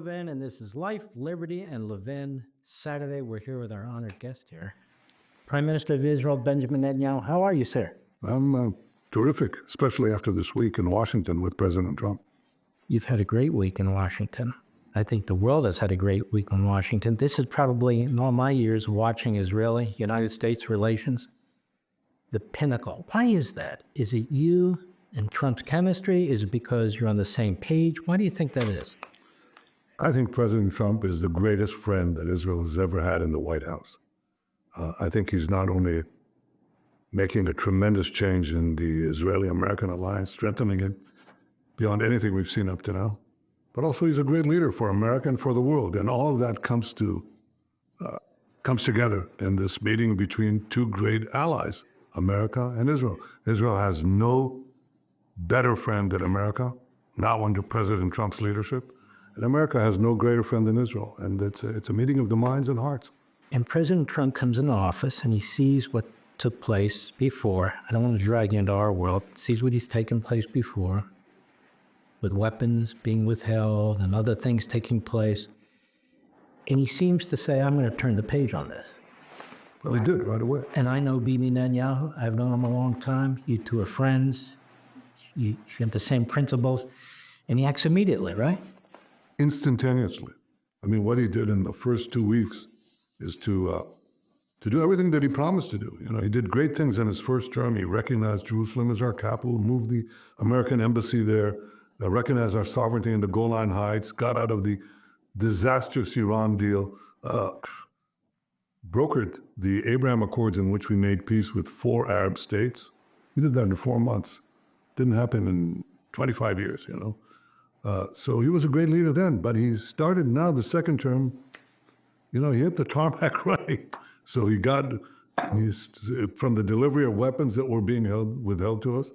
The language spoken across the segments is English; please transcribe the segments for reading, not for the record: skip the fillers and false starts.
Levin, and this is Life, Liberty, and Levin. Saturday, we're here with our honored guest here, Prime Minister of Israel, Benjamin Netanyahu. How are you, sir? I'm terrific, especially after this week in Washington with President Trump. You've had a great week in Washington. I think the world has had a great week in Washington. This is probably, in all my years watching Israeli-United States relations, the pinnacle. Why is that? Is it you and Trump's chemistry? Is it because you're on the same page? Why do you think that is? I think President Trump is the greatest friend that Israel has ever had in the White House. I think he's not only making a tremendous change in the Israeli-American alliance, strengthening it beyond anything we've seen up to now, but also he's a great leader for America and for the world. And all of that comes together in this meeting between two great allies, America and Israel. Israel has no better friend than America, not under President Trump's leadership. And America has no greater friend than Israel. And it's a meeting of the minds and hearts. And President Trump comes into office and he sees what took place before. I don't want to drag you into our world. Sees what he's taken place before, with weapons being withheld and other things taking place. And he seems to say, I'm going to turn the page on this. Well, he did right away. And I know Bibi Netanyahu. I've known him a long time. You two are friends. You have the same principles. And he acts immediately, right? Instantaneously. I mean, what he did in the first 2 weeks is to do everything that he promised to do. You know, he did great things in his first term. He recognized Jerusalem as our capital, moved the American embassy there, recognized our sovereignty in the Golan Heights, got out of the disastrous Iran deal, brokered the Abraham Accords in which we made peace with 4 Arab states. He did that in 4 months. Didn't happen in 25 years, you know. So he was a great leader then, but he started now the second term, you know, he hit the tarmac right. So he got, from the delivery of weapons that were being withheld to us,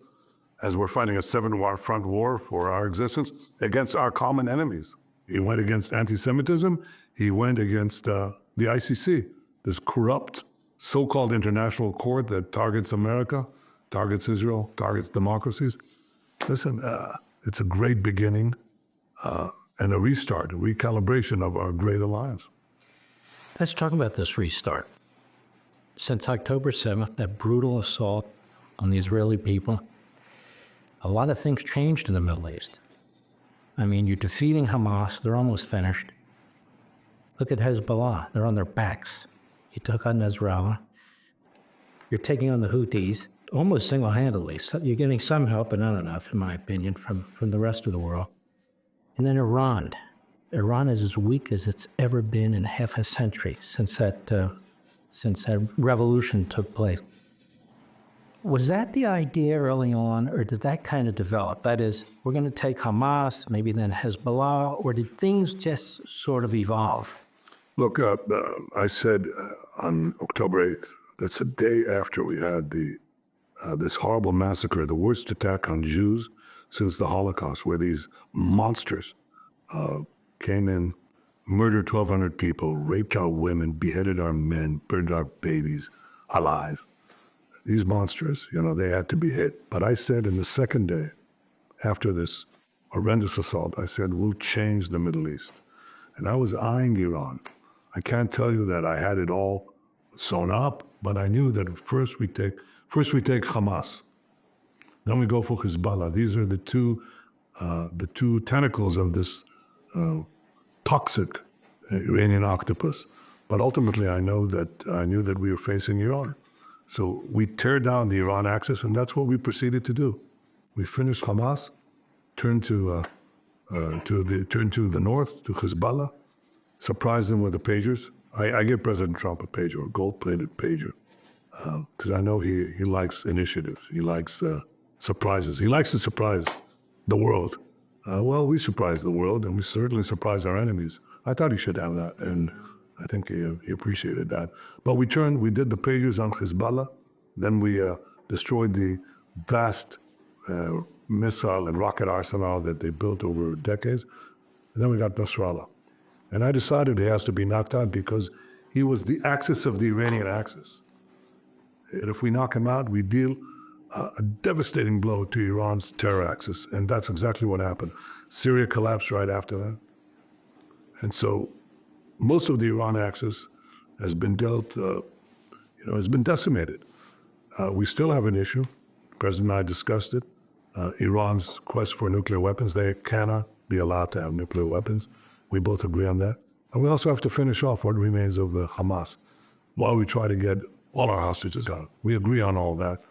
as we're fighting a 7-war front war for our existence against our common enemies. He went against anti-Semitism. He went against the ICC, this corrupt so-called international court that targets America, targets Israel, targets democracies. Listen, it's a great beginning and a restart, a recalibration of our great alliance. Let's talk about this restart. Since October 7th, that brutal assault on the Israeli people, a lot of things changed in the Middle East. I mean, you're defeating Hamas, they're almost finished. Look at Hezbollah, they're on their backs. You took on Nasrallah. You're taking on the Houthis, almost single-handedly. So you're getting some help, but not enough, in my opinion, from the rest of the world. And then Iran. Iran is as weak as it's ever been in half a century since that revolution took place. Was that the idea early on, or did that kind of develop? That is, we're going to take Hamas, maybe then Hezbollah, or did things just sort of evolve? Look, I said on October 8th, that's a day after we had this horrible massacre, the worst attack on Jews since the Holocaust, where these monsters came in, murdered 1,200 people, raped our women, beheaded our men, burned our babies alive. These monsters, you know, they had to be hit. But I said in the second day, after this horrendous assault, I said, we'll change the Middle East. And I was eyeing Iran. I can't tell you that I had it all sewn up, but I knew that first we take Hamas. Then we go for Hezbollah. These are the two tentacles of this toxic Iranian octopus. But ultimately, I knew that we were facing Iran. So we tear down the Iran axis, and that's what we proceeded to do. We finished Hamas, turned to the north, to Hezbollah, surprised them with the pagers. I give President Trump a pager, a gold-plated pager, because I know he likes initiative. He likes surprises. He likes to surprise the world. Well, we surprised the world, and we certainly surprised our enemies. I thought he should have that, and I think he appreciated that. But we did the pagers on Hezbollah, then we destroyed the vast missile and rocket arsenal that they built over decades, and then we got Nasrallah. And I decided he has to be knocked out because he was the axis of the Iranian axis. And if we knock him out, we deal a devastating blow to Iran's terror axis, and that's exactly what happened. Syria collapsed right after that. And so most of the Iran axis has been has been decimated. We still have an issue. The President and I discussed it. Iran's quest for nuclear weapons, they cannot be allowed to have nuclear weapons. We both agree on that. And we also have to finish off what remains of Hamas while we try to get all our hostages out. We agree on all that.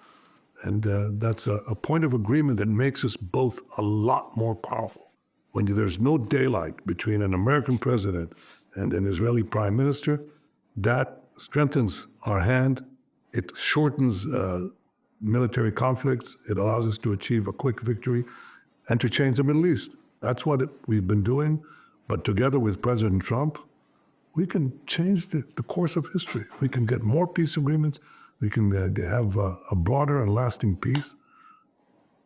And that's a point of agreement that makes us both a lot more powerful. When there's no daylight between an American president and an Israeli prime minister, that strengthens our hand. It shortens military conflicts. It allows us to achieve a quick victory and to change the Middle East. That's what we've been doing. But together with President Trump, we can change the course of history. We can get more peace agreements. We can have a broader and lasting peace.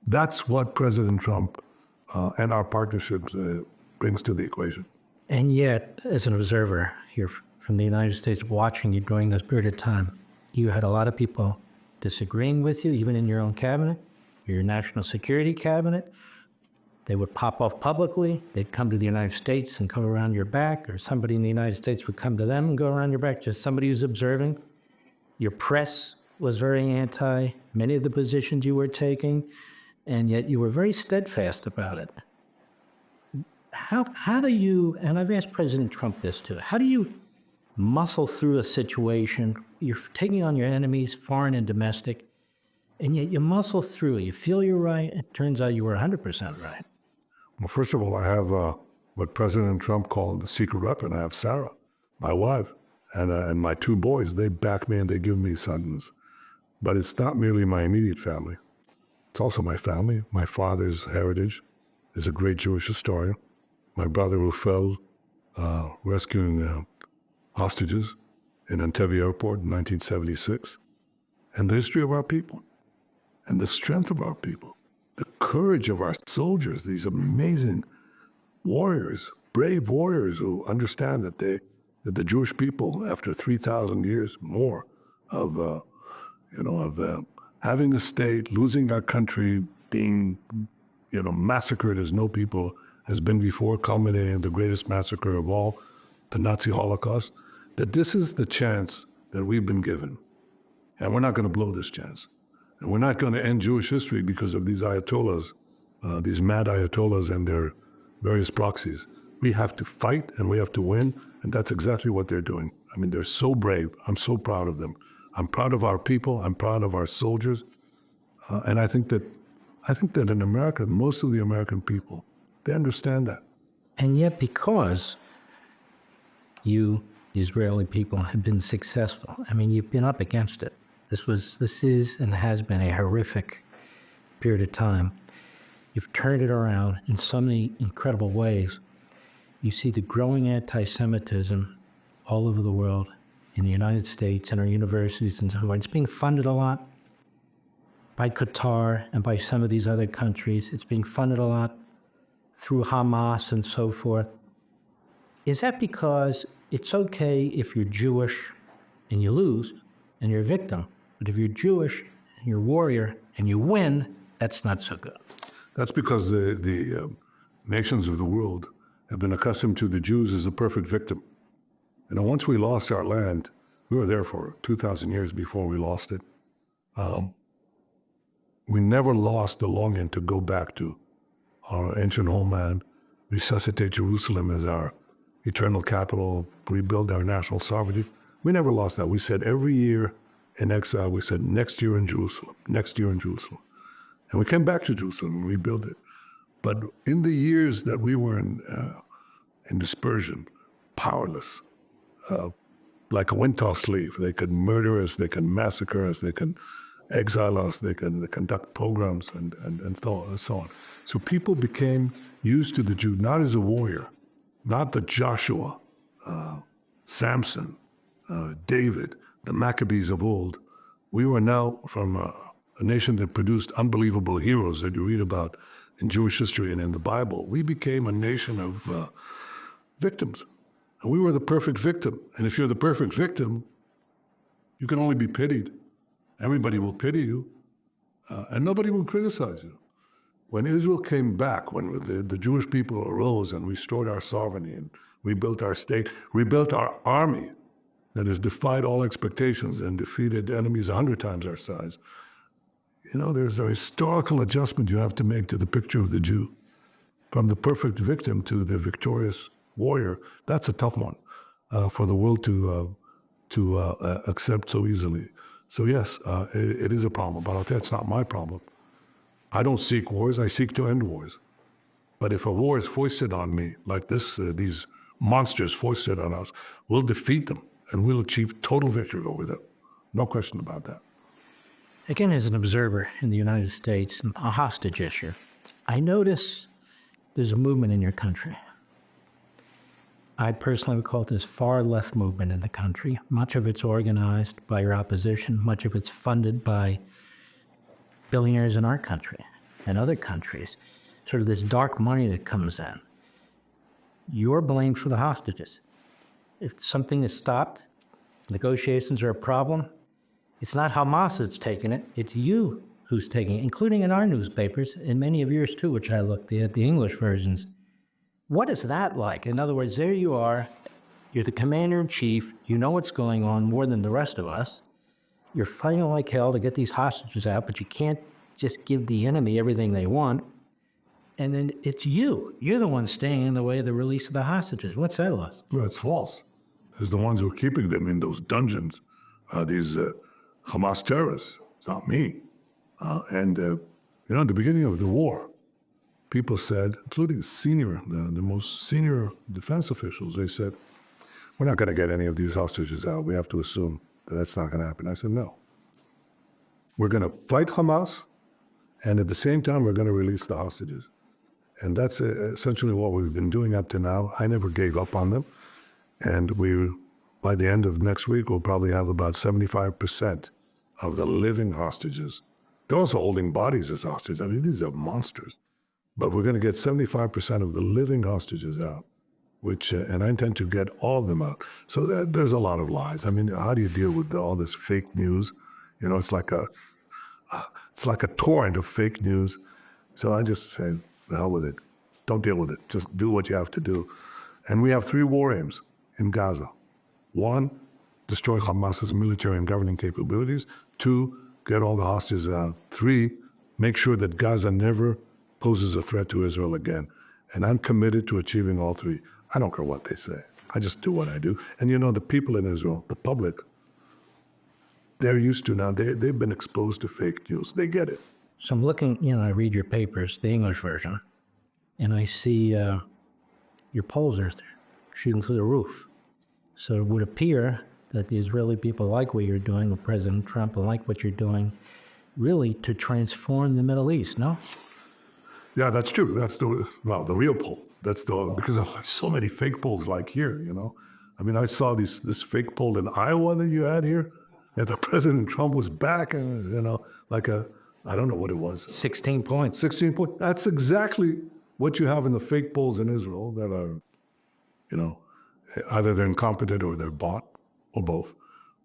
That's what President Trump and our partnerships brings to the equation. And yet, as an observer here from the United States watching you during this period of time, you had a lot of people disagreeing with you, even in your own cabinet, your national security cabinet. They would pop off publicly. They'd come to the United States and come around your back, or somebody in the United States would come to them and go around your back, just somebody who's observing. Your press was very anti many of the positions you were taking, and yet you were very steadfast about it. How do you, and I've asked President Trump this too, how do you muscle through a situation? You're taking on your enemies, foreign and domestic, and yet you muscle through. You feel you're right. It turns out you were 100% right. Well, first of all, I have what President Trump called the secret weapon. I have Sarah, my wife, and my two boys. They back me and they give me sons. But it's not merely my immediate family. It's also my family. My father's heritage is a great Jewish historian. My brother who fell rescuing hostages in Entebbe Airport in 1976. And the history of our people and the strength of our people, the courage of our soldiers, these amazing warriors, brave warriors who understand that the Jewish people, after 3,000 years more of having a state, losing our country, being massacred as no people has been before, culminating in the greatest massacre of all, the Nazi Holocaust, that this is the chance that we've been given. And we're not going to blow this chance. And we're not going to end Jewish history because of these ayatollahs, these mad ayatollahs and their various proxies. We have to fight and we have to win, and that's exactly what they're doing. I mean, they're so brave. I'm so proud of them. I'm proud of our people. I'm proud of our soldiers. And I think that in America, most of the American people, they understand that. And yet, because you, the Israeli people, have been successful, I mean, you've been up against it. This is and has been a horrific period of time. You've turned it around in so many incredible ways. You see the growing anti-Semitism all over the world, in the United States, in our universities and so on. It's being funded a lot by Qatar and by some of these other countries. It's being funded a lot through Hamas and so forth. Is that because it's okay if you're Jewish and you lose and you're a victim, but if you're Jewish and you're a warrior and you win, that's not so good? That's because the nations of the world have been accustomed to the Jews as a perfect victim. Once we lost our land, we were there for 2,000 years before we lost it. We never lost the longing to go back to our ancient homeland, resuscitate Jerusalem as our eternal capital, rebuild our national sovereignty. We never lost that. We said every year in exile, we said next year in Jerusalem, next year in Jerusalem. And we came back to Jerusalem and rebuilt it. But in the years that we were in dispersion, powerless, like a wind-tossed leaf, they could murder us, they can massacre us, they can exile us, they can conduct pogroms and so on. So people became used to the Jew, not as a warrior, not the Joshua, Samson, David, the Maccabees of old. We were now from a nation that produced unbelievable heroes that you read about in Jewish history and in the Bible. We became a nation of victims. And we were the perfect victim. And if you're the perfect victim, you can only be pitied. Everybody will pity you, and nobody will criticize you. When Israel came back, when the Jewish people arose and restored our sovereignty and rebuilt our state, rebuilt our army that has defied all expectations and defeated enemies 100 times our size, you know, there's a historical adjustment you have to make to the picture of the Jew. From the perfect victim to the victorious warrior, that's a tough one for the world to accept so easily. So yes, it is a problem, but I'll tell you, it's not my problem. I don't seek wars, I seek to end wars. But if a war is foisted on me, like this, these monsters foisted on us, we'll defeat them and we'll achieve total victory over them. No question about that. Again, as an observer in the United States, a hostage issue, I notice there's a movement in your country. I personally would call it this far left movement in the country. Much of it's organized by your opposition. Much of it's funded by billionaires in our country and other countries. Sort of this dark money that comes in. You're blamed for the hostages. If something is stopped, negotiations are a problem, it's not Hamas that's taking it, it's you who's taking it, including in our newspapers, and many of yours too, which I looked at, the English versions. What is that like? In other words, there you are, you're the commander-in-chief, you know what's going on more than the rest of us, you're fighting like hell to get these hostages out, but you can't just give the enemy everything they want, and then it's you. You're the one staying in the way of the release of the hostages. What's that like? Well, it's false. It's the ones who are keeping them in those dungeons, these Hamas terrorists. It's not me. And you know, at the beginning of the war, people said, including the most senior defense officials, they said, we're not going to get any of these hostages out. We have to assume that that's not going to happen. I said, no. We're going to fight Hamas, and at the same time, we're going to release the hostages. And that's essentially what we've been doing up to now. I never gave up on them. And by the end of next week, we'll probably have about 75% of the living hostages. They're also holding bodies as hostages. I mean, these are monsters. But we're going to get 75% of the living hostages out, and I intend to get all of them out. So there's a lot of lies. I mean, how do you deal with all this fake news? You know, it's like a torrent of fake news. So I just say, the hell with it. Don't deal with it. Just do what you have to do. And we have 3 war aims in Gaza. 1, destroy Hamas's military and governing capabilities. 2, get all the hostages out. 3, make sure that Gaza never poses a threat to Israel again. And I'm committed to achieving all 3. I don't care what they say. I just do what I do. And you know, the people in Israel, the public, they're used to now. They've been exposed to fake news. They get it. So I'm looking, you know, I read your papers, the English version, and I see your polls are shooting through the roof. So it would appear that the Israeli people like what you're doing with President Trump and like what you're doing really to transform the Middle East, no? Yeah, that's true. That's the real poll. Because of so many fake polls like here, you know. I mean, I saw this fake poll in Iowa that you had here, and the President Trump was back, and, you know, I don't know what it was. 16 points. 16 points. That's exactly what you have in the fake polls in Israel that are, you know, either they're incompetent or they're bought, or both.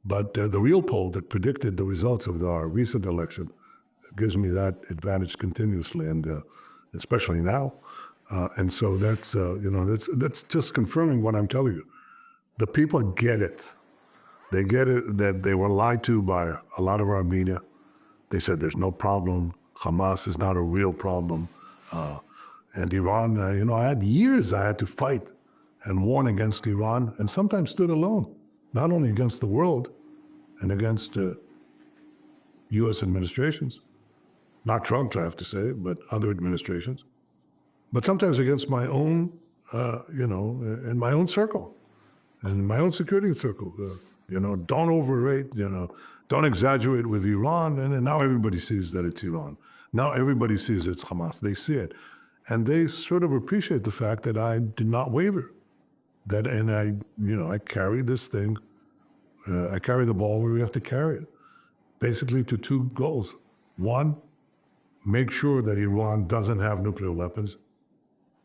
But the real poll that predicted the results of our recent election gives me that advantage continuously, and especially now. And so that's, you know, that's just confirming what I'm telling you. The people get it. They get it that they were lied to by a lot of our media. They said there's no problem. Hamas is not a real problem. And Iran, you know, I had to fight and warn against Iran, and sometimes stood alone, not only against the world and against U.S. administrations, not Trump, I have to say, but other administrations, but sometimes against my own, you know, in my own circle, in my own security circle. You know, don't overrate, you know, don't exaggerate with Iran. And now everybody sees that it's Iran. Now everybody sees it's Hamas. They see it. And they sort of appreciate the fact that I did not waver. And I carry this thing. I carry the ball where we have to carry it. Basically to 2 goals. 1, make sure that Iran doesn't have nuclear weapons.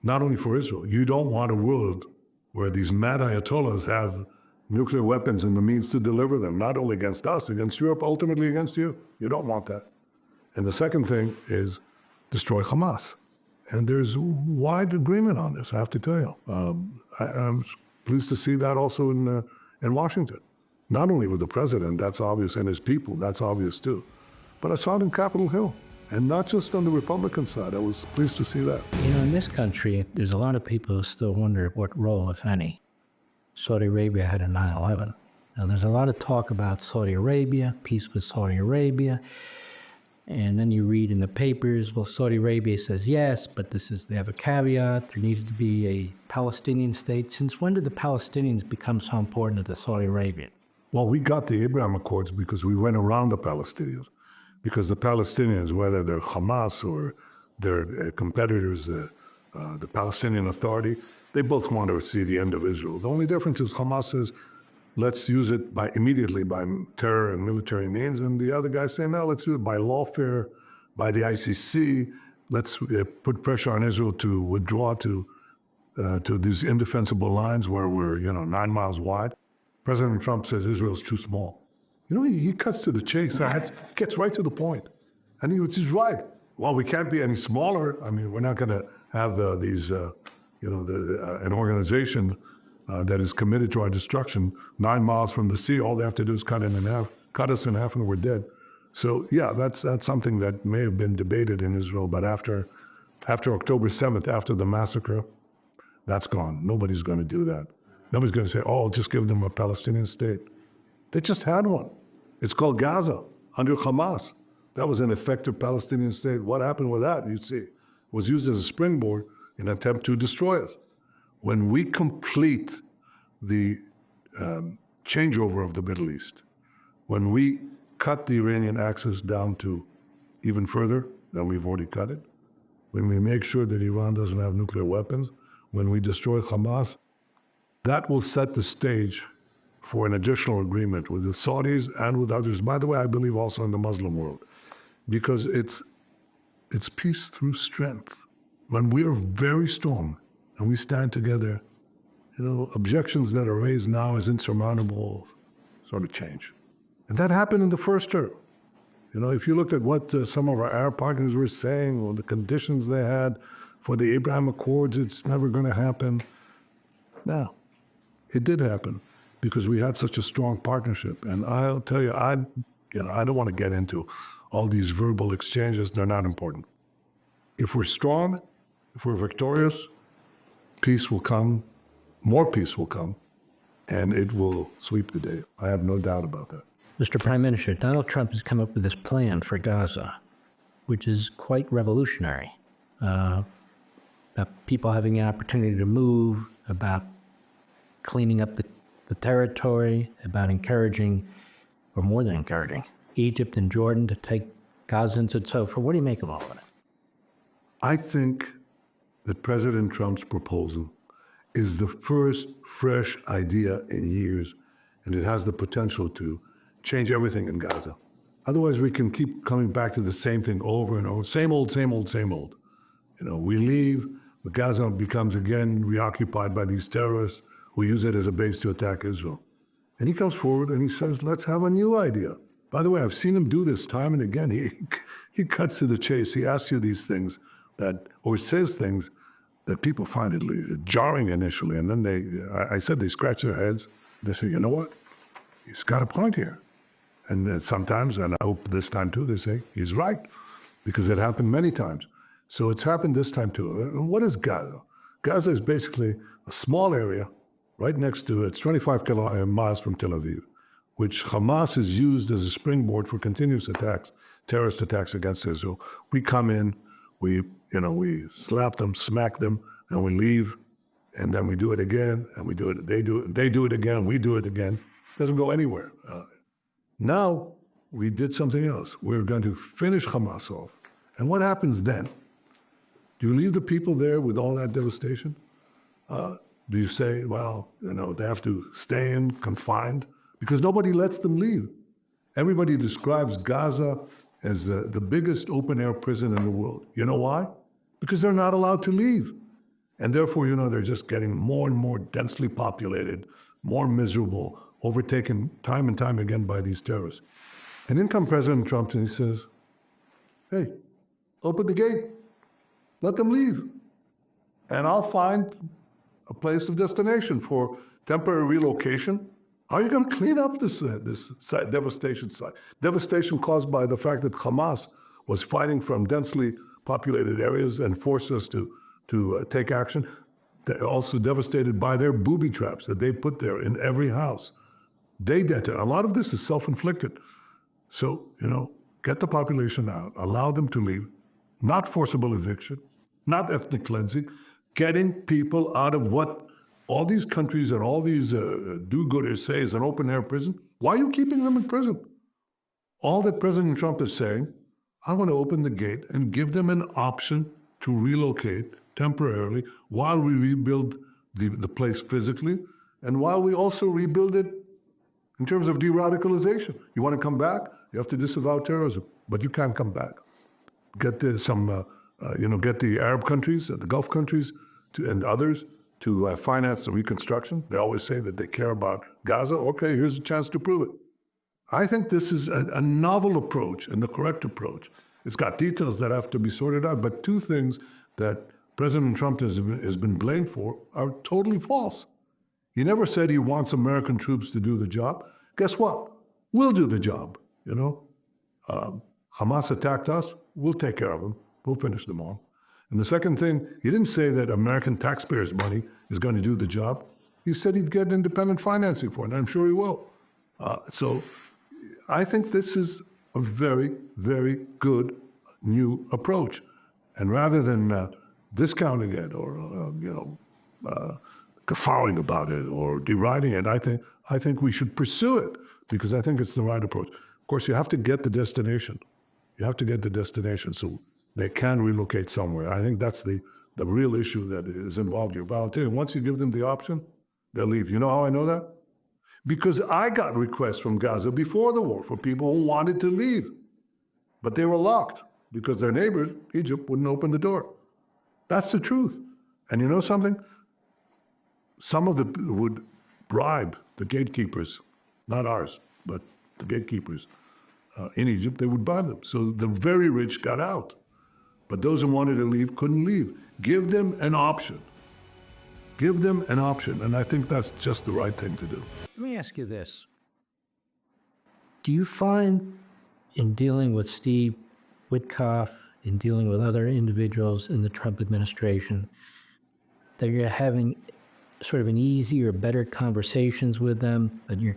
Not only for Israel. You don't want a world where these mad Ayatollahs have nuclear weapons and the means to deliver them, not only against us, against Europe, ultimately against you. You don't want that. And the second thing is destroy Hamas. And there's wide agreement on this, I have to tell you. I'm pleased to see that also in Washington. Not only with the president, that's obvious, and his people, that's obvious too. But I saw it in Capitol Hill, and not just on the Republican side. I was pleased to see that. You know, in this country, there's a lot of people who still wonder what role, if any, Saudi Arabia had in 9/11. Now, there's a lot of talk about Saudi Arabia, peace with Saudi Arabia. And then you read in the papers, well, Saudi Arabia says yes, but they have a caveat. There needs to be a Palestinian state. Since when did the Palestinians become so important to the Saudi Arabian? Well, we got the Abraham Accords because we went around the Palestinians. Because the Palestinians, whether they're Hamas or their competitors, the Palestinian Authority, they both want to see the end of Israel. The only difference is Hamas says, let's use it immediately by terror and military means, and the other guys say, no, let's do it by lawfare, by the ICC. Let's put pressure on Israel to withdraw to these indefensible lines where we're 9 miles wide. President Trump says Israel's too small. He cuts to the chase. Gets right to the point, and he's right. Well, we can't be any smaller. I mean, we're not going to have an organization that is committed to our destruction 9 miles from the sea. All they have to do is cut us in half, and we're dead. So yeah, that's something that may have been debated in Israel, but after October 7th, after the massacre, that's gone. Nobody's going to do that. Nobody's going to say, oh, just give them a Palestinian state. They just had one. It's called Gaza under Hamas. That was an effective Palestinian state. What happened with that? You see, it was used as a springboard in an attempt to destroy us. When we complete the changeover of the Middle East, when we cut the Iranian axis down to even further than we've already cut it, when we make sure that Iran doesn't have nuclear weapons, when we destroy Hamas, that will set the stage for an additional agreement with the Saudis and with others. By the way, I believe also in the Muslim world, because it's peace through strength. When we are very strong and we stand together, objections that are raised now as insurmountable sort of change. And that happened in the first term. If you look at what some of our Arab partners were saying, or the conditions they had for the Abraham Accords, it's never going to happen. Now, it did happen because we had such a strong partnership. And I'll tell you, I don't want to get into all these verbal exchanges. They're not important. If we're strong, if we're victorious, peace will come, more peace will come, and it will sweep the day. I have no doubt about that. Mr. Prime Minister, Donald Trump has come up with this plan for Gaza, which is quite revolutionary. About people having the opportunity to move, about cleaning up the territory, about encouraging, or more than encouraging, Egypt and Jordan to take Gazans and so forth. What do you make of all of it? I think that President Trump's proposal is the first fresh idea in years, and it has the potential to change everything in Gaza. Otherwise, we can keep coming back to the same thing over and over. Same old, same old, same old. We leave, but Gaza becomes again reoccupied by these terrorists who use it as a base to attack Israel. And he comes forward and he says, let's have a new idea. By the way, I've seen him do this time and again. He cuts to the chase. He asks you these things or says things that people find it jarring initially. And then I said they scratch their heads. They say, you know what? He's got a point here. And sometimes, and I hope this time too, they say, he's right, because it happened many times. So it's happened this time too. And what is Gaza? Gaza is basically a small area right next to, it's 25 miles from Tel Aviv, which Hamas has used as a springboard for continuous attacks, terrorist attacks against Israel. We come in, we slap them, smack them, and we leave, and then we do it again, and we do it, they do it again, we do it again. It doesn't go anywhere. Now, we did something else. We're going to finish Hamas off. And what happens then? Do you leave the people there with all that devastation? Do you say, well, they have to stay in, confined? Because nobody lets them leave. Everybody describes Gaza as the biggest open-air prison in the world. You know why? Because they're not allowed to leave. And therefore, they're just getting more and more densely populated, more miserable, overtaken time and time again by these terrorists. And in comes President Trump and he says, hey, open the gate. Let them leave. And I'll find a place of destination for temporary relocation. How are you going to clean up this site, devastation site? Devastation caused by the fact that Hamas was fighting from densely populated areas and forced us to take action. They're also devastated by their booby traps that they put there in every house. They detonated. A lot of this is self-inflicted. So, get the population out, allow them to leave, not forcible eviction, not ethnic cleansing, getting people out of what all these countries and all these do-gooders say is an open-air prison. Why are you keeping them in prison? All that President Trump is saying, I want to open the gate and give them an option to relocate temporarily while we rebuild the place physically and while we also rebuild it in terms of de-radicalization. You want to come back? You have to disavow terrorism, but you can't come back. Get get the Arab countries, the Gulf countries, and others to finance the reconstruction. They always say that they care about Gaza. Okay, here's a chance to prove it. I think this is a novel approach and the correct approach. It's got details that have to be sorted out, but two things that President Trump has been blamed for are totally false. He never said he wants American troops to do the job. Guess what? We'll do the job, Hamas attacked us, we'll take care of them. We'll finish them all. And the second thing, he didn't say that American taxpayers' money is going to do the job. He said he'd get independent financing for it, and I'm sure he will. So I think this is a very, very good new approach. And rather than discounting it or, guffawing about it or deriding it, I think we should pursue it because I think it's the right approach. Of course, you have to get the destination. You have to get the destination so they can relocate somewhere. I think that's the real issue that is involved here. But I'll tell you, once you give them the option, they'll leave. You know how I know that? Because I got requests from Gaza before the war for people who wanted to leave, but they were locked because their neighbors, Egypt, wouldn't open the door. That's the truth. And you know something? Some of them would bribe the gatekeepers, not ours, but the gatekeepers in Egypt, they would buy them. So the very rich got out. But those who wanted to leave couldn't leave. Give them an option. Give them an option. And I think that's just the right thing to do. Let me ask you this. Do you find in dealing with Steve Witkoff, in dealing with other individuals in the Trump administration, that you're having sort of an easier, better conversations with them, that you're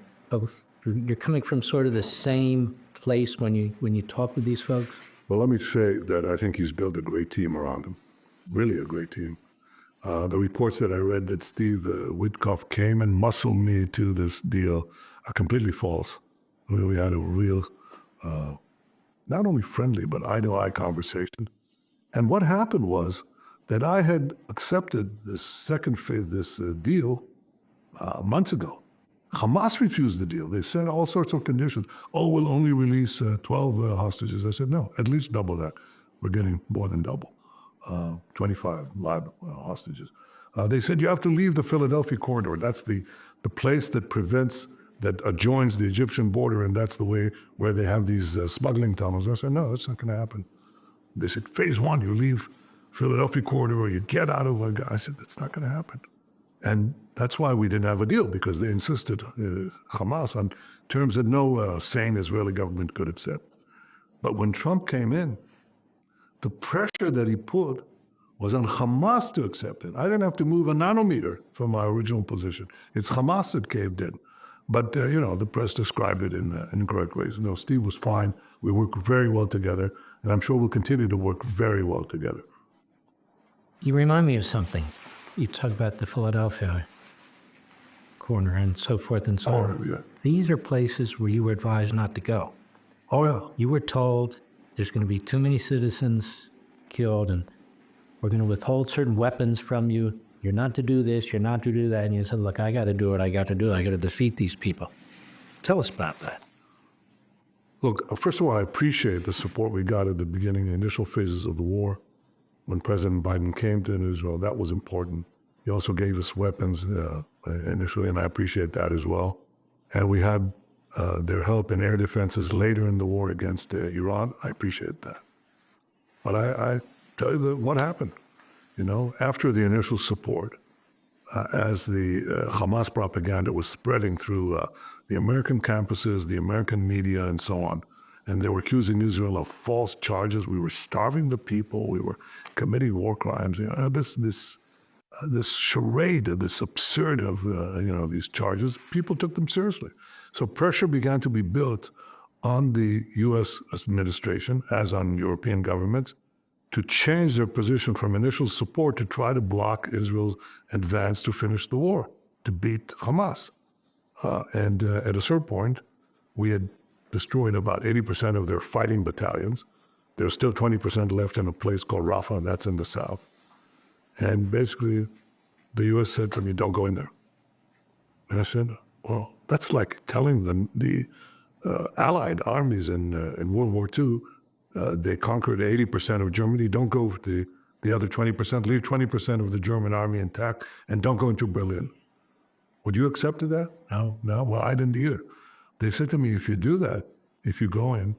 coming from sort of the same place when you talk with these folks? Well, let me say that I think he's built a great team around him, really a great team. The reports that I read that Steve Witkoff came and muscled me to this deal are completely false. We had a real, not only friendly, but eye-to-eye conversation. And what happened was that I had accepted this second phase, this deal months ago. Hamas refused the deal. They said all sorts of conditions. Oh, we'll only release 12 hostages. I said, no, at least double that. We're getting more than double, 25 live hostages. They said you have to leave the Philadelphia corridor. That's the place that adjoins the Egyptian border, and that's the way where they have these smuggling tunnels. I said, no, that's not going to happen. They said, phase one, you leave Philadelphia corridor, you get out of I said, that's not going to happen. And that's why we didn't have a deal, because they insisted, Hamas, on terms that no sane Israeli government could accept. But when Trump came in, the pressure that he put was on Hamas to accept it. I didn't have to move a nanometer from my original position. It's Hamas that caved in. But, the press described it in incorrect ways. No, Steve was fine. We worked very well together, and I'm sure we'll continue to work very well together. You remind me of something. You talk about the Philadelphia corner and so forth and so on. Yeah. These are places where you were advised not to go. Oh, yeah. You were told there's going to be too many citizens killed and we're going to withhold certain weapons from you. You're not to do this, you're not to do that. And you said, look, I got to do what I got to do. I got to defeat these people. Tell us about that. Look, first of all, I appreciate the support we got at the beginning, the initial phases of the war. When President Biden came to Israel, that was important. He also gave us weapons initially, and I appreciate that as well. And we had their help in air defenses later in the war against Iran. I appreciate that. But tell you what happened. You know, after the initial support, as the Hamas propaganda was spreading through the American campuses, the American media, and so on, and they were accusing Israel of false charges. We were starving the people. We were committing war crimes. You know, this charade, this absurd of these charges. People took them seriously. So pressure began to be built on the U.S. administration, as on European governments, to change their position from initial support to try to block Israel's advance to finish the war, to beat Hamas. And at a certain point, we had destroyed about 80% of their fighting battalions. There's still 20% left in a place called Rafah, and that's in the south. And basically, the U.S. said to me, don't go in there. And I said, well, that's like telling them the Allied armies in World War II, they conquered 80% of Germany. Don't go with the other 20%. Leave 20% of the German army intact and don't go into Berlin. Would you accept that? No. No? Well, I didn't either. They said to me, if you do that, if you go in,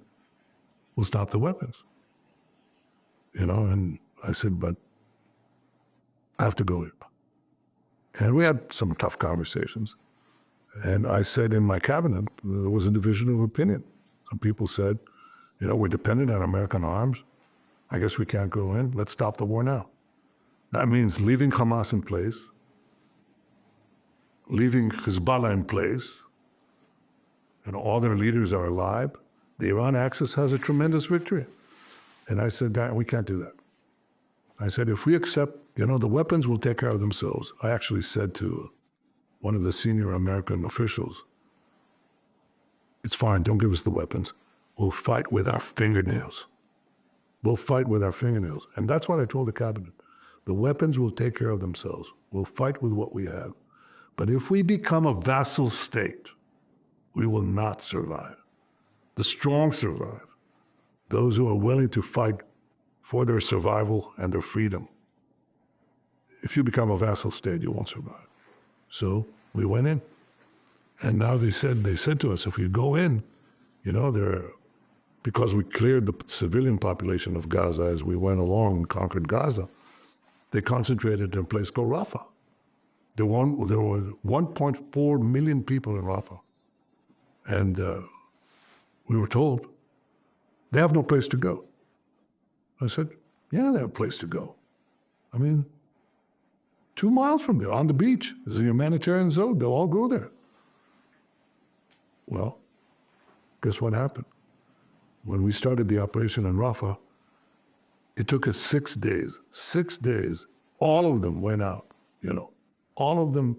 we'll stop the weapons. You know, and I said, but I have to go in. And we had some tough conversations. And I said in my cabinet, there was a division of opinion. Some people said, you know, we're dependent on American arms. I guess we can't go in. Let's stop the war now. That means leaving Hamas in place, leaving Hezbollah in place, and all their leaders are alive. The Iran axis has a tremendous victory. And I said, we can't do that. I said, if we accept, you know, the weapons will take care of themselves. I actually said to one of the senior American officials, it's fine, don't give us the weapons. We'll fight with our fingernails. We'll fight with our fingernails. And that's what I told the cabinet. The weapons will take care of themselves. We'll fight with what we have. But if we become a vassal state, we will not survive. The strong survive. Those who are willing to fight for their survival and their freedom. If you become a vassal state, you won't survive. So we went in. And now they said to us, if we go in, you know, because we cleared the civilian population of Gaza as we went along and conquered Gaza, they concentrated in a place called Rafah. There were 1.4 million people in Rafah. And we were told, they have no place to go. I said, yeah, they have a place to go. I mean, 2 miles from there, on the beach, is a humanitarian zone. They'll all go there. Well, guess what happened? When we started the operation in Rafah, it took us 6 days. 6 days, all of them went out, you know. All of them,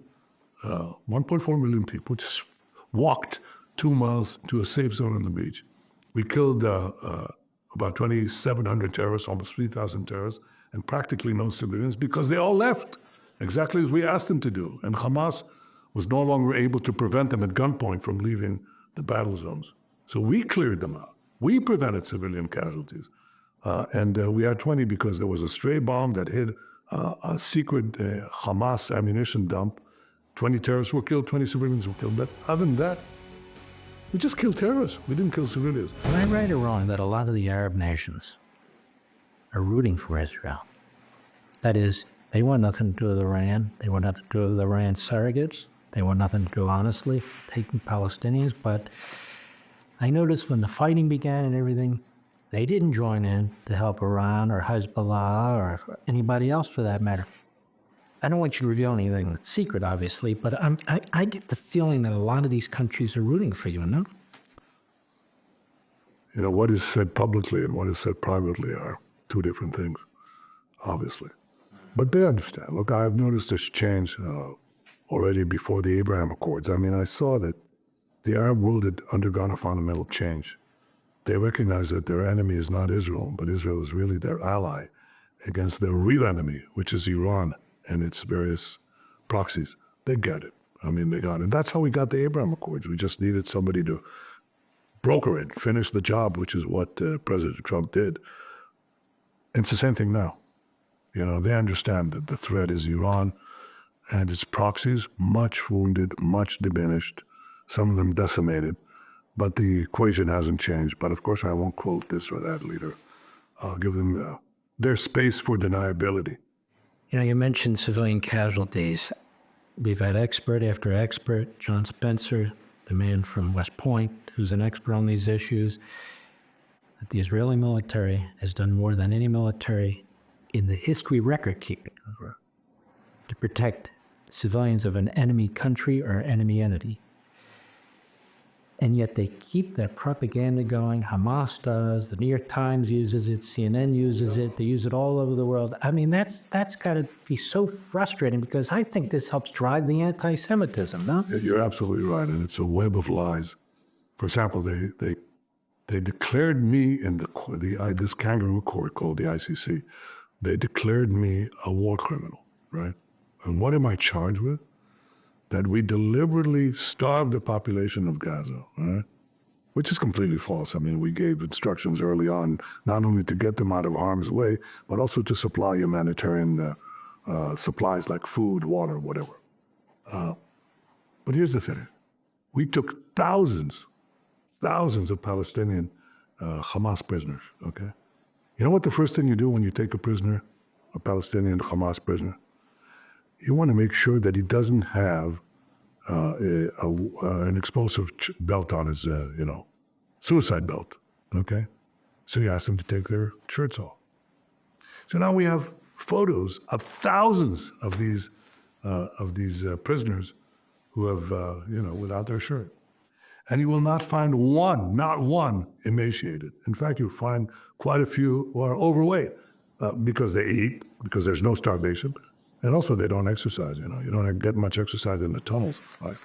1.4 million people just walked 2 miles to a safe zone on the beach. We killed about 2,700 terrorists, almost 3,000 terrorists, and practically no civilians because they all left, exactly as we asked them to do. And Hamas was no longer able to prevent them at gunpoint from leaving the battle zones. So we cleared them out. We prevented civilian casualties. And we had 20 because there was a stray bomb that hit a secret Hamas ammunition dump. 20 terrorists were killed, 20 civilians were killed. But other than that, we just killed terrorists. We didn't kill civilians. Am I right or wrong that a lot of the Arab nations are rooting for Israel? That is, they want nothing to do with Iran. They want nothing to do with Iran surrogates. They want nothing to do, honestly, taking Palestinians. But I noticed when the fighting began and everything, they didn't join in to help Iran or Hezbollah or anybody else for that matter. I don't want you to reveal anything that's secret, obviously, but I get the feeling that a lot of these countries are rooting for you, no? You know, what is said publicly and what is said privately are two different things, obviously. But they understand. Look, I've noticed this change already before the Abraham Accords. I mean, I saw that the Arab world had undergone a fundamental change. They recognize that their enemy is not Israel, but Israel is really their ally against their real enemy, which is Iran and its various proxies. They get it. I mean, they got it. That's how we got the Abraham Accords. We just needed somebody to broker it, finish the job, which is what President Trump did. And it's the same thing now. You know, they understand that the threat is Iran and its proxies, much wounded, much diminished, some of them decimated. But the equation hasn't changed. But of course, I won't quote this or that leader. I'll give them there's space for deniability. You know, you mentioned civilian casualties. We've had expert after expert, John Spencer, the man from West Point, who's an expert on these issues, that the Israeli military has done more than any military in the history record keeping to protect civilians of an enemy country or enemy entity. And yet they keep that propaganda going. Hamas does, the New York Times uses it, CNN uses it, they use it all over the world. I mean, that's got to be so frustrating, because I think this helps drive the anti-Semitism, no? You're absolutely right, and it's a web of lies. For example, they declared me in this kangaroo court called the ICC. They declared me a war criminal, right? And what am I charged with? That we deliberately starved the population of Gaza, right? Which is completely false. I mean, we gave instructions early on, not only to get them out of harm's way, but also to supply humanitarian supplies like food, water, whatever. But here's the thing. We took thousands of Palestinian Hamas prisoners, okay? You know what the first thing you do when you take a prisoner, a Palestinian Hamas prisoner? You want to make sure that he doesn't have an explosive belt on his, suicide belt, okay? So you ask them to take their shirts off. So now we have photos of thousands of these prisoners who have, without their shirt. And you will not find not one, emaciated. In fact, you'll find quite a few who are overweight because they eat, because there's no starvation. And also, they don't exercise, you don't get much exercise in the tunnels, right?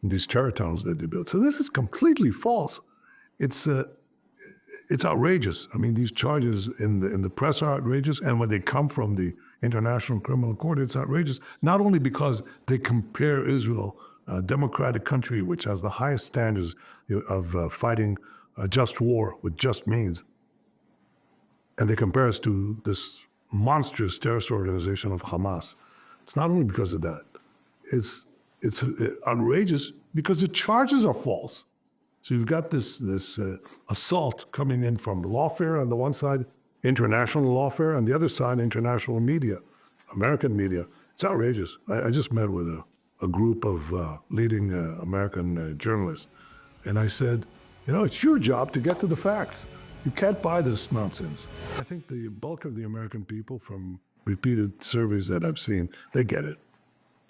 In these terror tunnels that they built. So this is completely false. It's outrageous. I mean, these charges in the press are outrageous, and when they come from the International Criminal Court, it's outrageous. Not only because they compare Israel, a democratic country which has the highest standards of fighting a just war with just means, and they compare us to this monstrous terrorist organization of Hamas. It's not only because of that. It's outrageous because the charges are false. So you've got this assault coming in from lawfare on the one side, international lawfare, on the other side, international media, American media. It's outrageous. I just met with a group of leading American journalists, and I said, it's your job to get to the facts. You can't buy this nonsense. I think the bulk of the American people, from repeated surveys that I've seen, they get it.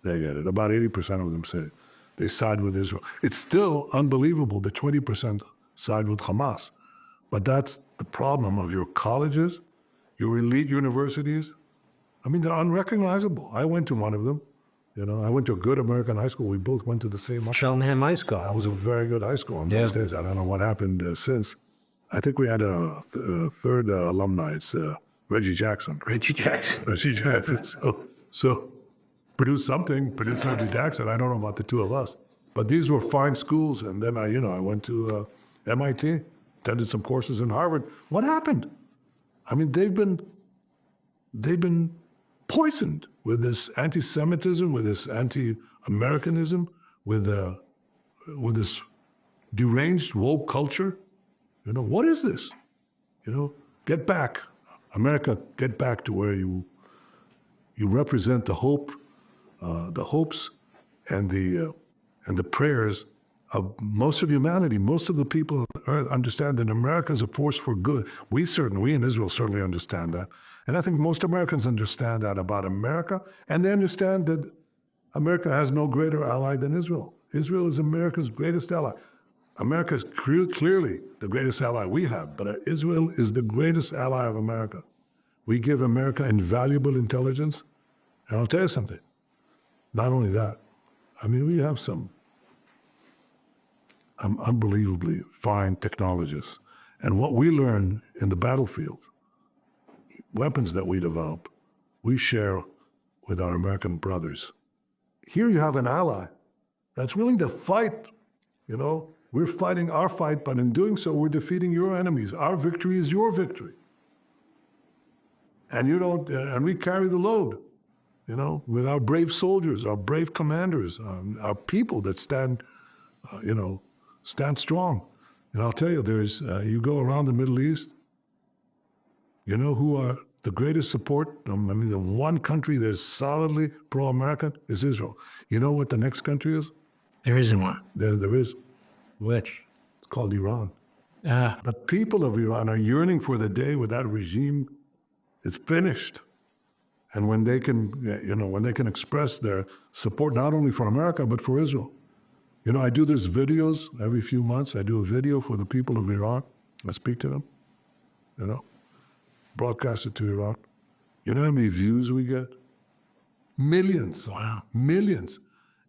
They get it. About 80% of them say they side with Israel. It's still unbelievable that 20% side with Hamas. But that's the problem of your colleges, your elite universities. I mean, they're unrecognizable. I went to one of them. I went to a good American high school. We both went to the same high school. Cheltenham High School. That was a very good high school in those days. I don't know what happened since. I think we had a third alumni. It's Reggie Jackson. Reggie Jackson. So produced Reggie Jackson. I don't know about the two of us. But these were fine schools. And then I went to MIT, attended some courses in Harvard. What happened? I mean, they've been poisoned with this anti-Semitism, with this anti-Americanism, with this deranged woke culture. What is this? Get back. America, get back to where you represent the hope, the hopes and the prayers of most of humanity. Most of the people on earth understand that America is a force for good. We in Israel certainly understand that. And I think most Americans understand that about America, and they understand that America has no greater ally than Israel. Israel is America's greatest ally. America is clearly the greatest ally we have, but Israel is the greatest ally of America. We give America invaluable intelligence, and I'll tell you something. Not only that, I mean, we have some unbelievably fine technologists. And what we learn in the battlefield, weapons that we develop, we share with our American brothers. Here you have an ally that's willing to fight, We're fighting our fight, but in doing so, we're defeating your enemies. Our victory is your victory. And and we carry the load, with our brave soldiers, our brave commanders, our people that stand strong. And I'll tell you, you go around the Middle East, You know who are the greatest support? I mean, the one country that is solidly pro-American is Israel. You know what the next country is? There isn't one. There is. Which? It's called Iran. Ah, The people of Iran are yearning for the day where that regime is finished. And when they can, when they can express their support not only for America, but for Israel. You know, I do these videos every few months. I do a video for the people of Iran. I speak to them, broadcast it to Iran. You know how many views we get? Millions. wow. Millions.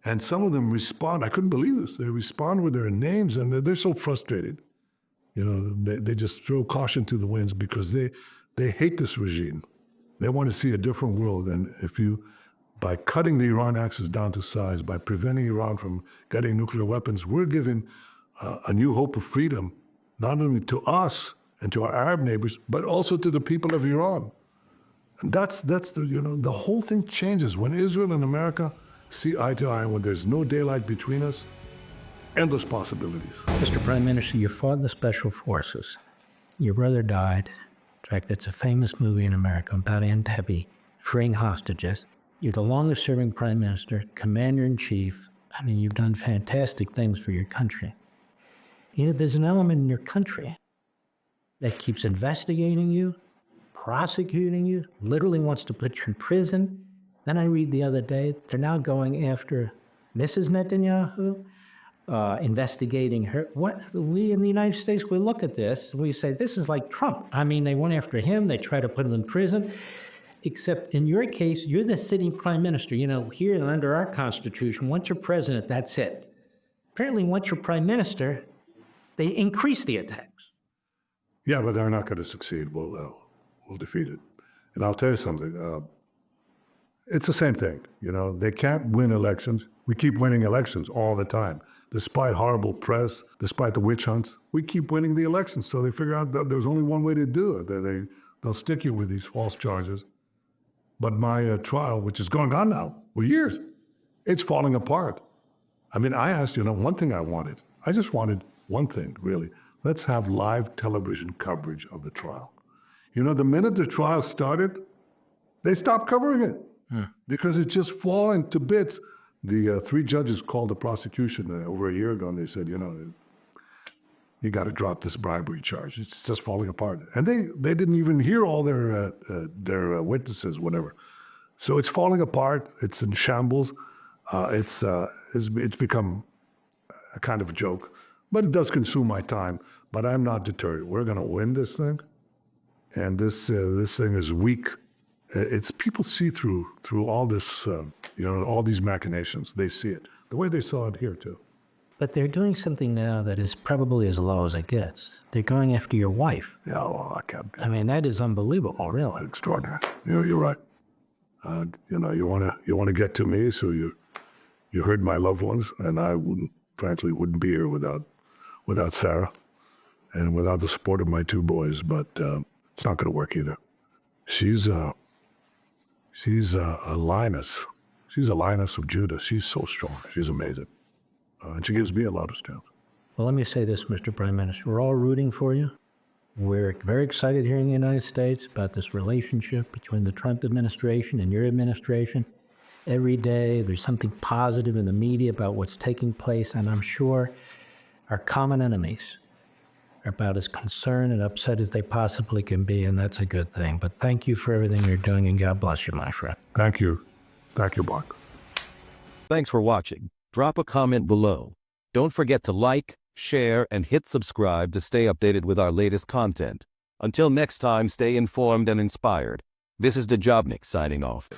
And some of them respond. I couldn't believe this. They respond with their names, and they're so frustrated. You know, they just throw caution to the winds because they hate this regime. They want to see a different world. And by cutting the Iran axis down to size, by preventing Iran from getting nuclear weapons, we're giving a new hope of freedom, not only to us and to our Arab neighbors, but also to the people of Iran. And that's the whole thing changes when Israel and America see eye to eye, when there's no daylight between us. Endless possibilities. Mr. Prime Minister, you fought in the Special Forces. Your brother died. In fact, it's a famous movie in America about Entebbe freeing hostages. You're the longest-serving Prime Minister, Commander-in-Chief. I mean, you've done fantastic things for your country. You know, there's an element in your country that keeps investigating you, prosecuting you, literally wants to put you in prison. Then I read the other day, they're now going after Mrs. Netanyahu, investigating her. We in the United States, we look at this, we say, this is like Trump. I mean, they went after him, they try to put him in prison, except in your case, you're the sitting prime minister. You know, here under our Constitution, once you're president, that's it. Apparently, once you're prime minister, they increase the attacks. Yeah, but they're not going to succeed. We'll defeat it. And I'll tell you something. It's the same thing. You know, they can't win elections. We keep winning elections all the time. Despite horrible press, despite the witch hunts, we keep winning the elections. So they figure out that there's only one way to do it. They'll stick you with these false charges. But my trial, which is going on now for years, it's falling apart. I mean, I asked, one thing I wanted. I just wanted one thing, really. Let's have live television coverage of the trial. You know, the minute the trial started, they stopped covering it because it's just falling to bits. The 3 judges called the prosecution over a year ago, and they said, you got to drop this bribery charge. It's just falling apart. And they didn't even hear all their witnesses, whatever. So it's falling apart. It's in shambles. It's become a kind of a joke. But it does consume my time. But I'm not deterred. We're going to win this thing. And this thing is weak. It's people see through all this, all these machinations. They see it the way they saw it here too. But they're doing something now that is probably as low as it gets. They're going after your wife. Yeah, well, I can't. I mean, that is unbelievable, really. Extraordinary. You're right. You want to get to me, so you hurt my loved ones, and I frankly wouldn't be here without Sarah, and without the support of my 2 boys. But it's not going to work either. She's a lioness. She's a lioness of Judah. She's so strong. She's amazing. And she gives me a lot of strength. Well, let me say this, Mr. Prime Minister. We're all rooting for you. We're very excited here in the United States about this relationship between the Trump administration and your administration. Every day, there's something positive in the media about what's taking place, and I'm sure our common enemies are about as concerned and upset as they possibly can be, and that's a good thing. But thank you for everything you're doing, and God bless you, my friend. Thank you. Thank you, Mark. Thanks for watching. Drop a comment below. Don't forget to like, share, and hit subscribe to stay updated with our latest content. Until next time, stay informed and inspired. This is Dejobnik signing off.